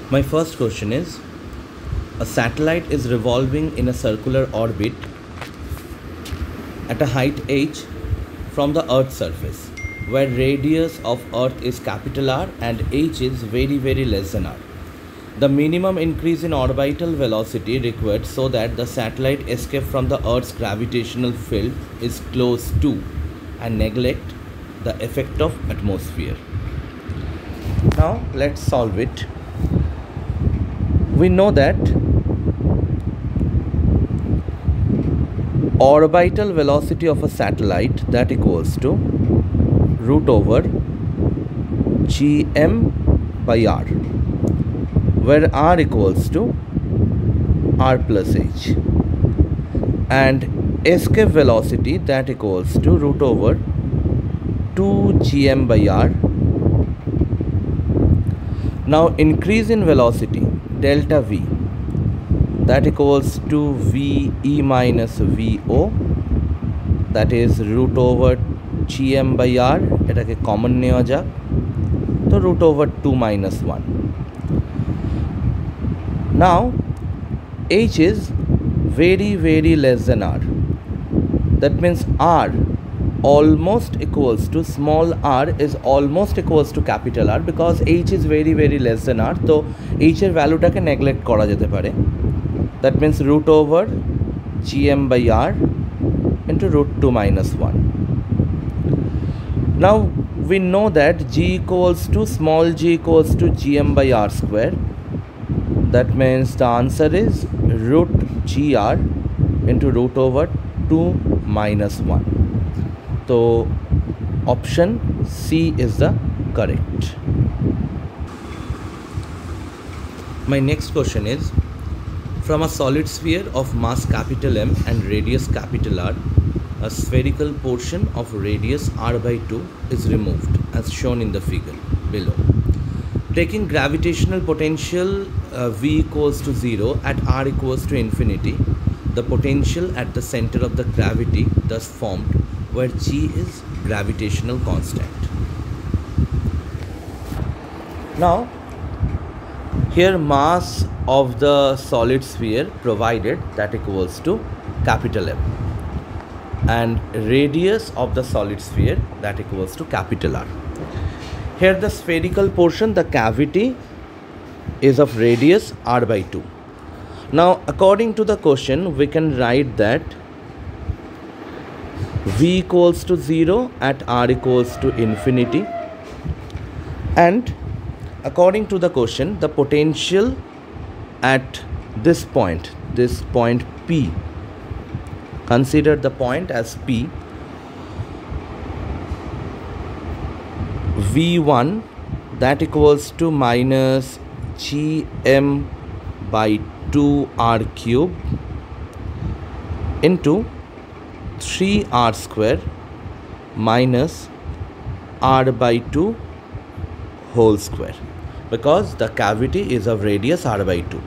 My first question is, a satellite is revolving in a circular orbit at a height h from the Earth's surface, where radius of Earth is capital R and h is very less than r. The minimum increase in orbital velocity required so that the satellite escape from the Earth's gravitational field is close to and neglect the effect of atmosphere. Now let's solve it. We know that orbital velocity of a satellite that equals to root over gm by r, where r equals to r plus h, and escape velocity that equals to root over 2 gm by r. Now increase in velocity delta v that equals to ve minus vo, that is root over gm by r, এটাকে common নেওয়া যাক, তো root over 2 minus 1. Now h is very less than r. That means r almost equals to small r is almost equals to capital R, because h is very less than r. So h এর ভ্যালুটাকে neglect করা যেতে পারে. That means root over gm by r into root 2 minus 1. Now we know that g equals to small g equals to gm by r square. That means the answer is root gr into root over 2 minus 1. So option C is the correct. My next question is, from a solid sphere of mass capital M and radius capital R, a spherical portion of radius r by 2 is removed as shown in the figure below. Taking gravitational potential V equals to 0 at r equals to infinity, the potential at the center of the gravity thus formed, where g is gravitational constant. Now here mass of the solid sphere provided that equals to capital M, and radius of the solid sphere that equals to capital R. Here the spherical portion, the cavity, is of radius r by 2. Now according to the question we can write that v equals to 0 at r equals to infinity, and according to the question the potential at this point P, consider the point as P, v1 that equals to minus gm by 2 r cube into 3r square minus r by 2 whole square, because the cavity is of radius r by 2.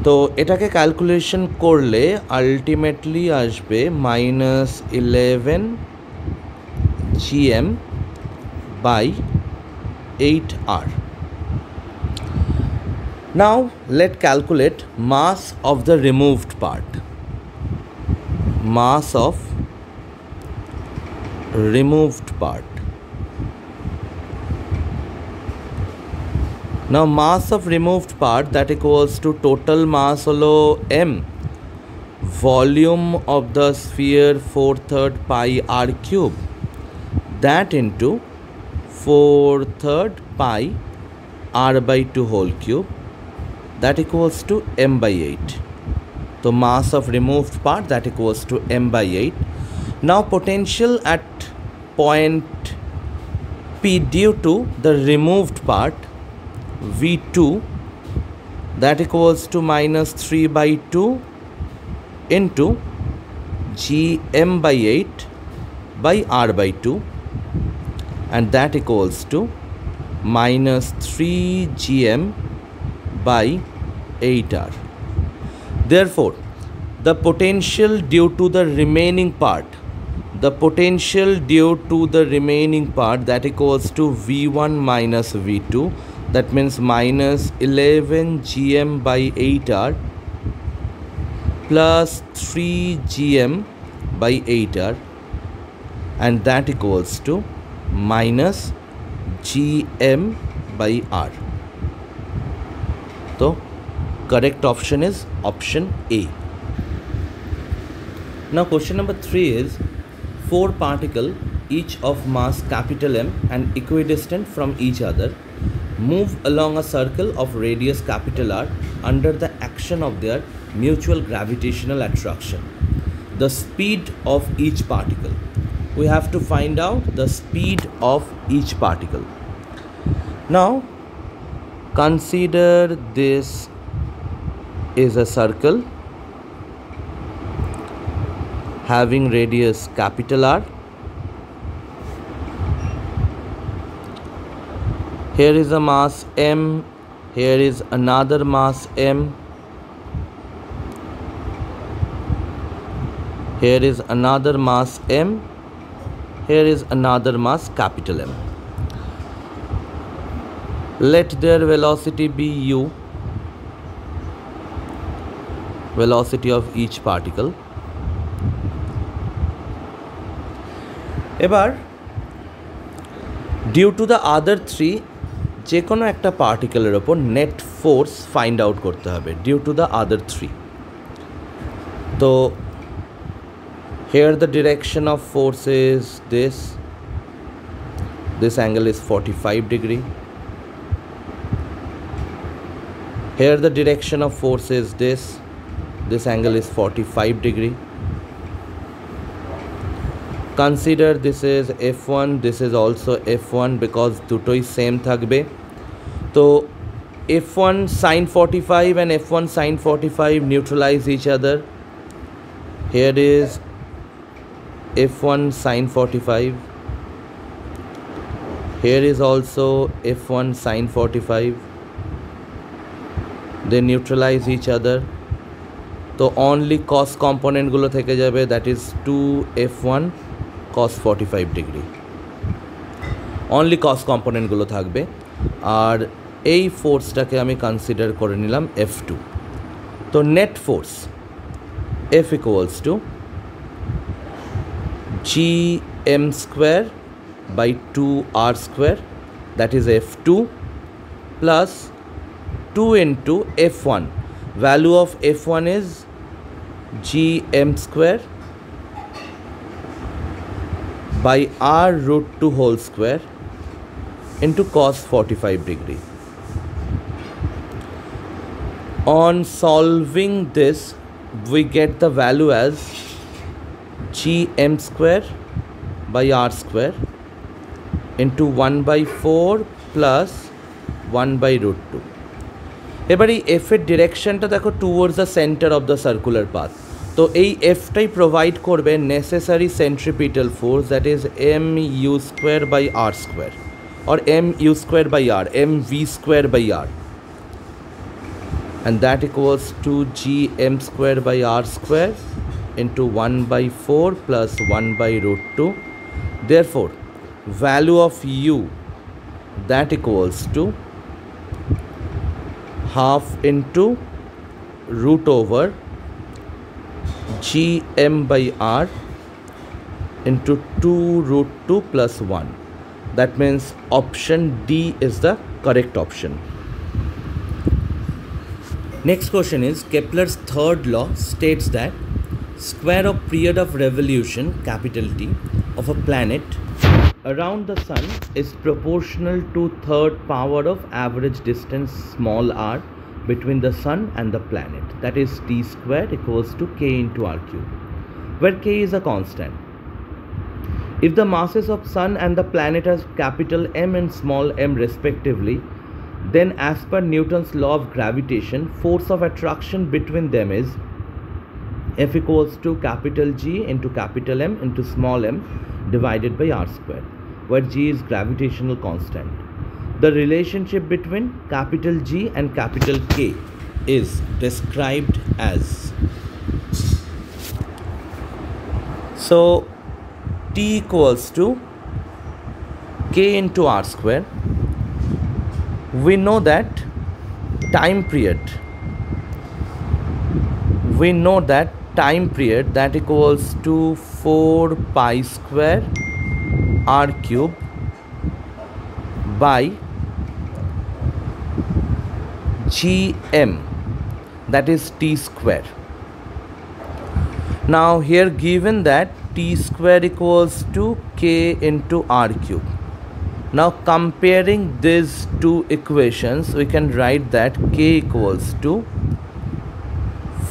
তো এটাকে calculation করলে ultimately আসবে minus 11 gm by 8r. Now let's calculate mass of the removed part. Mass of removed part. Now mass of removed part that equals to total mass holo m, volume of the sphere 4/3 pi r cube, that into 4/3 pi r by 2 whole cube, that equals to m by 8. So mass of removed part that equals to m by 8. Now potential at point P due to the removed part V2 that equals to minus 3 by 2 into gm by 8 by r by 2, and that equals to minus 3 gm by 8r. Therefore the potential due to the remaining part, that equals to V1 minus V2, that means minus 11 gm by 8r plus 3 gm by 8r, and that equals to minus gm by r. So correct option is option A. Now question number 3 is 4 particles, each of mass capital M and equidistant from each other, move along a circle of radius capital R under the action of their mutual gravitational attraction. The speed of each particle. We have to find out the speed of each particle. Now consider this is a circle having radius capital R. Here is a mass M, here is another mass M, here is another mass M, here is another mass capital M. Let their velocity be u, velocity of each particle. এবার due to the other three যে কোনো একটা পার্টিকেলের ওপর net force find out করতে হবে due to the other three. তো here the direction of force is this angle is 45 degree. Here the direction of force is this angle is 45 degree. Consider this is F1, this is also F1 because দুটোই same থাকবে। তো F1 sin 45 and F1 sin 45 neutralize each other. Here is F1 sin 45, here is also F1 sin 45, they neutralize each other. So only cos component gulo theke jabe, that is 2F1 cos 45 degree, only cos component gulo থাকবে। আর এই ফোর্সটাকে আমি consider করে নিলাম F2। তো net force F equals to gm square by 2r square, that is F2, plus 2 into F1. Value of F1 is gm square by r root 2 whole square into cos 45 degree. On solving this, we get the value as gm square by r square into 1 by 4 plus 1 by root 2. এবার এই f এর ডিরেকশনটা দেখো towards the centre of the circular path. তো এই এফটাই provide করবে necessary centripetal force, that is M U square by R square or m u square by r, mv square by r, and that equals to gm square by r square into 1 by 4 plus 1 by root 2. Therefore, value of u, that equals to half into root over gm by r into 2 root 2 plus 1. That means option D is the correct option. Next question is Kepler's third law states that square of period of revolution capital T of a planet around the sun is proportional to third power of average distance small r between the sun and the planet, that is T square equals to k into r cube, where k is a constant. If the masses of sun and the planet are capital M and small m respectively, then as per Newton's law of gravitation, force of attraction between them is F equals to capital G into capital M into small m divided by r square, where G is gravitational constant. The relationship between capital G and capital K is described as, so T equals to k into r square we know that time period that equals to 4 pi square r cube by gm, that is t square. Now here given that t square equals to k into r cube. Now comparing these two equations, we can write that k equals to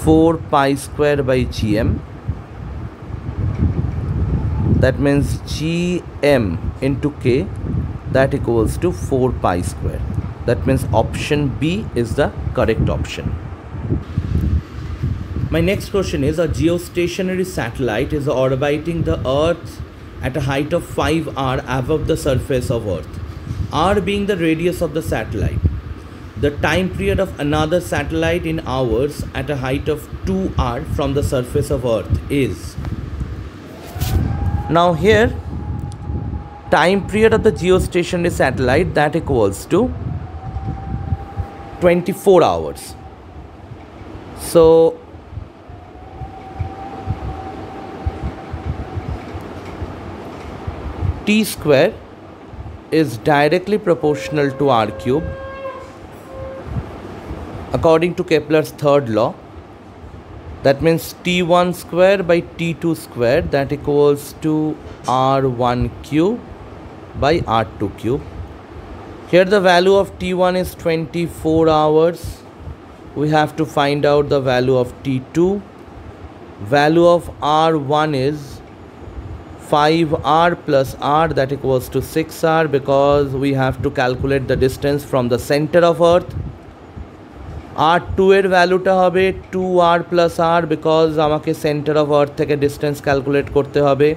4 pi square by gm, that means gm into k, that equals to 4 pi square. That means option B is the correct option. My next question is, a geostationary satellite is orbiting the Earth at a height of 5r above the surface of Earth, r being the radius of the satellite. The time period of another satellite in hours at a height of 2r from the surface of Earth is. Now here, time period of the geostationary satellite, that equals to 24 hours. So t square is directly proportional to r cube according to Kepler's third law. That means t1 square by t2 square, that equals to r1 cube by r2 cube. Here the value of t1 is 24 hours. We have to find out the value of t2. Value of r1 is 5r plus r, that equals to 6r, because we have to calculate the distance from the center of Earth. r2 এর ভ্যালুটা হবে 2r plus r, because আমাকে centre of earth থেকে distance calculate করতে হবে।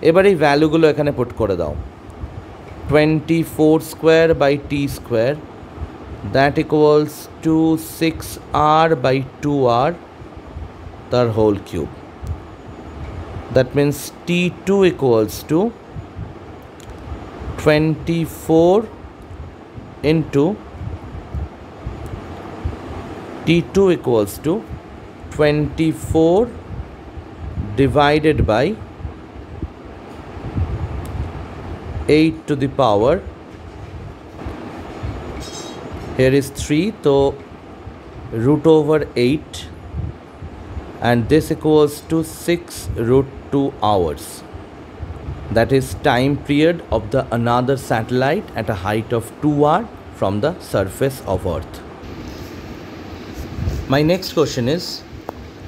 এবার এই ভ্যালুগুলো এখানে পুট করে দাও। 24 square by t square, that equals to 6r by 2r, the whole cube. That means t2 equals to 24 into t2 equals to 24 divided by 8 to the power, here is 3, so root over 8, and this equals to 6 root 2 hours. That is time period of the another satellite at a height of 2r from the surface of Earth. My next question is,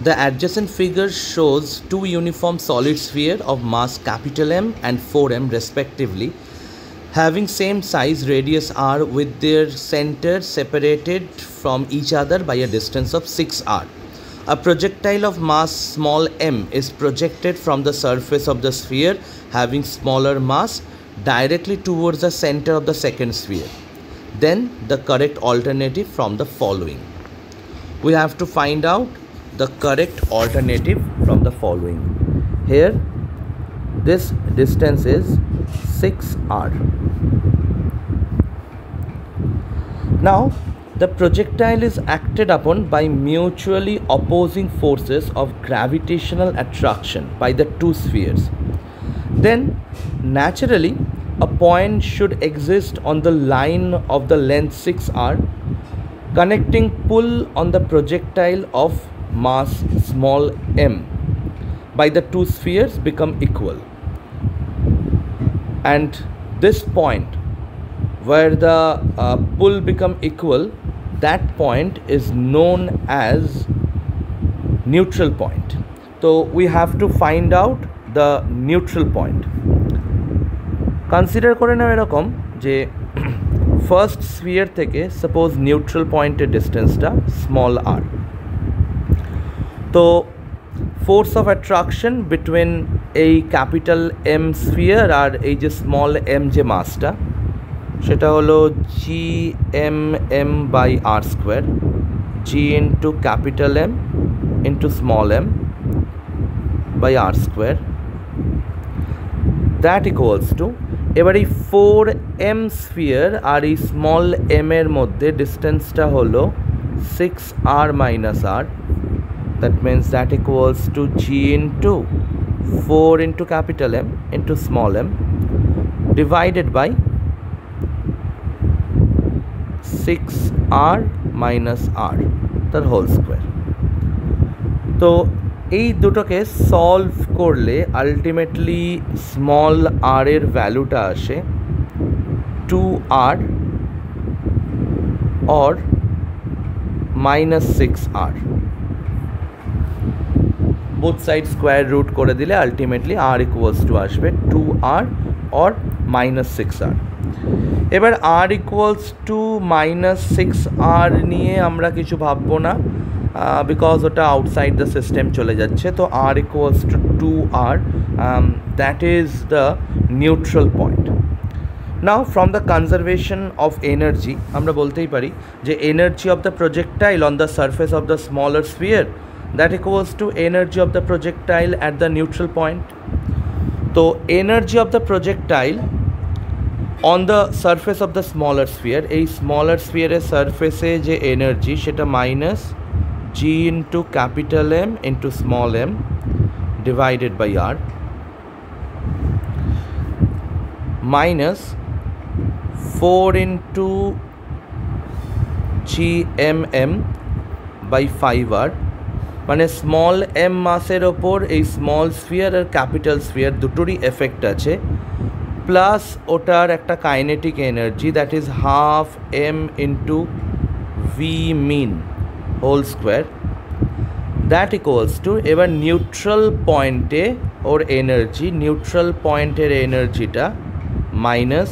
the adjacent figure shows two uniform solid spheres of mass capital M and 4m respectively, having same size radius r, with their centers separated from each other by a distance of 6r. A projectile of mass small m is projected from the surface of the sphere having smaller mass directly towards the center of the second sphere. Then the correct alternative from the following. We have to find out the correct alternative from the following. Here this distance is 6r. Now the projectile is acted upon by mutually opposing forces of gravitational attraction by the two spheres. Then naturally a point should exist on the line of the length 6r. Connecting pull on the projectile of mass small m by the two spheres become equal, and this point where the pull become equal, that point is known as neutral point. So we have to find out the neutral point. Consider করে নাও এরকম যে first sphere থেকে suppose neutral পয়েন্টের ডিস্টেন্সটা small r, তো force of attraction between এই capital M sphere আর এই যে স্মল এম যে মাসটা, সেটা হলো G M M by R square, G into capital M into small M by R square, that equals to এবার এই 4m স্ফিয়ার আর এই স্মল m এর মধ্যে ডিস্টেন্সটা হলো 6r minus r. That means that equals to g into 4 into capital M into small m divided by 6r minus r তার whole square. তো এই দুটোকে সলভ করলে আলটিমেটলি স্মল আর এর ভ্যালুটা আসে 2r or minus 6r. Both side square root করে দিলে আলটিমেটলি r ইকুয়ালস টু আসবে 2r or minus 6r. এবার r equals to minus 6r নিয়ে আমরা কিছু ভাববো না, বিকজ ওটা আউটসাইড দ্য সিস্টেম চলে যাচ্ছে. তো r equals to 2r, that is the neutral point. Now from the conservation of energy আমরা বলতেই পারি যে energy of the projectile on the surface of the smaller sphere that equals to energy of the projectile at the neutral point. So energy of the projectile on the surface of the smaller sphere, a smaller sphere এর surface এ যে energy সেটা minus g into capital M into small m divided by r minus 4 into gmm by 5r. মানে small M মাসের ওপর এই small sphere আর capital sphere দুটোরই effect আছে, প্লাস ওটার একটা kinetic energy that is half M into V mean whole square, that equals to এবার নিউট্রাল পয়েন্টে ওর এনার্জি, নিউট্রাল পয়েন্টের এনার্জিটা minus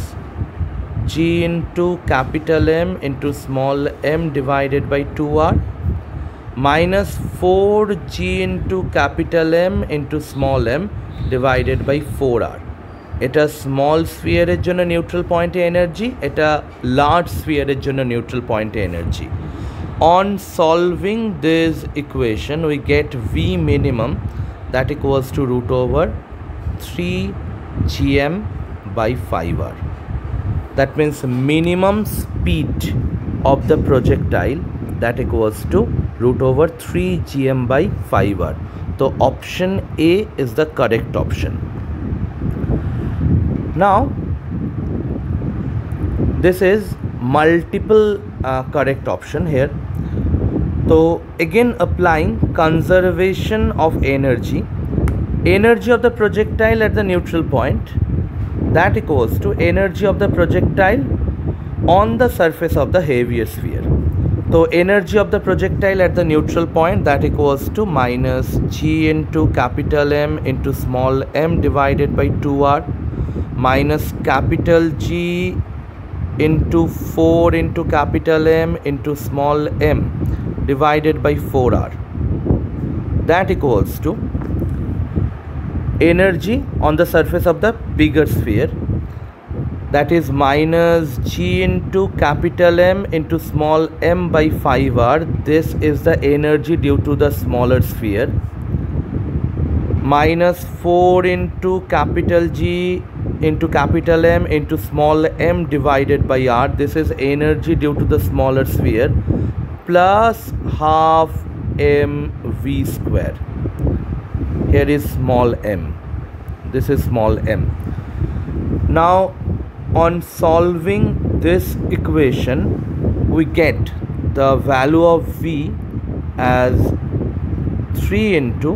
G into capital M into small M divided by 2r minus 4g into capital M into small m divided by 4r. এটা small স্ফিয়ারের জন্য neutral পয়েন্টে energy, এটা লার্জ স্ফিয়ারের জন্য নিউট্রাল পয়েন্টে energy. On solving this equation we get v minimum that equals to root over 3gm by 5r. That means minimum speed of the projectile that equals to root over 3gm by 5r. So option A is the correct option. Now this is multiple correct option here. So again applying conservation of energy, energy of the projectile at the neutral point that equals to energy of the projectile on the surface of the heavier sphere. So energy of the projectile at the neutral point that equals to minus g into capital M into small m divided by 2r minus capital G into 4 into capital M into small m divided by 4r. That equals to energy on the surface of the bigger sphere, that is minus g into capital M into small m by 5r. This is the energy due to the smaller sphere. Minus 4 into capital G into capital M into small m divided by r. This is energy due to the smaller sphere, plus half mv square. Here is small m. This is small m. Now on solving this equation we get the value of v as 3 into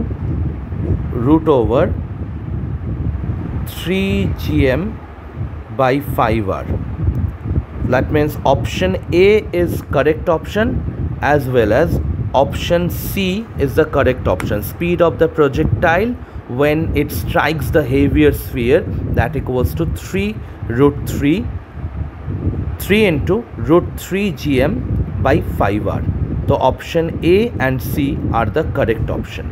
root over 3gm by 5r. That means option A is correct option as well as option C is the correct option. Speed of the projectile when it strikes the heavier sphere that equals to 3 into root 3gm by 5r. So option A and C are the correct option.